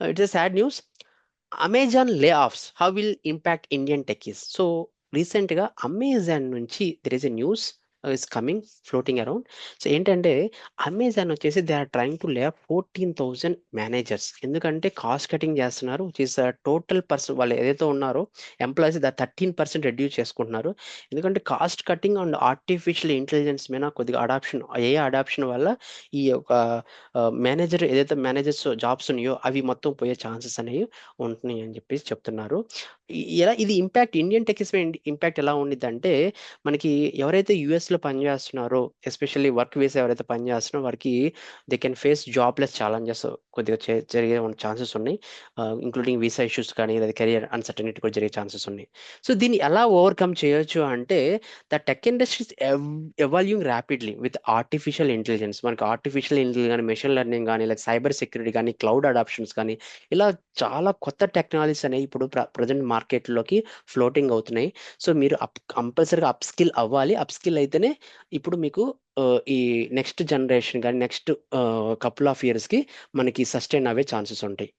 It's a sad news. Amazon layoffs how will impact Indian techies. So రీసెంట్గా Amazon నుంచి there is a news is coming floating around. So ఏంటంటే Amazon వచ్చేసి they are trying to lay off 14,000 managers. ఎందుకంటే cost cutting చేస్తున్నారు, which is total person వాళ్ళు ఏదైతే ఉన్నారో employees 13% reduce చేసుకుంటున్నారు. ఎందుకంటే cost cutting and artificial intelligence మీద కొద్దిగా అడాప్షన్, అడాప్షన్ వల్ల ఈ యొక్క మేనేజర్ ఏదైతే మేనేజర్స్ జాబ్స్ ఉన్నాయో అవి మొత్తం పోయే ఛాన్సెస్ అనేవి ఉంటున్నాయి అని చెప్పేసి చెప్తున్నారు. ఎలా ఇది ఇంపాక్ట్ ఇండియన్ టెక్స్ ఇంపాక్ట్ ఎలా ఉండిద్ది అంటే, మనకి ఎవరైతే US లో పనిచేస్తున్నారో, ఎస్పెషల్లీ వర్క్ వీసా ఎవరైతే పనిచేస్తున్నారో వారికి they can face jobless challenges కొద్దిగా జరిగే ఛాన్సెస్ ఉన్నాయి. ఇంక్లూడింగ్ వీసా ఇష్యూస్ కానీ లేదా కెరియర్ అన్సర్టనిటీ కూడా జరిగే ఛాన్సెస్ ఉన్నాయి. సో దీన్ని ఎలా ఓవర్కమ్ చేయొచ్చు అంటే, the tech industries evolving rapidly with artificial intelligence. మనకి ఆర్టిఫిషియల్ ఇంటెలిజెన్స్ కానీ, మెషిన్ లెర్నింగ్ కానీ, లేదా సైబర్ సెక్యూరిటీ కానీ, క్లౌడ్ అడాప్షన్స్ కానీ, ఇలా చాలా కొత్త టెక్నాలజీస్ అనేవి ఇప్పుడు ప్రజెంట్ మార్కెట్లోకి ఫ్లోటింగ్ అవుతున్నాయి. సో మీరు కంపల్సరీగా అప్ స్కిల్ అవ్వాలి. అప్ స్కిల్ అయితేనే ఇప్పుడు మీకు ఈ నెక్స్ట్ జనరేషన్ కానీ నెక్స్ట్ కపుల్ ఆఫ్ ఇయర్స్కి మనకి సస్టైన్ అవ్వే ఛాన్సెస్ ఉంటాయి.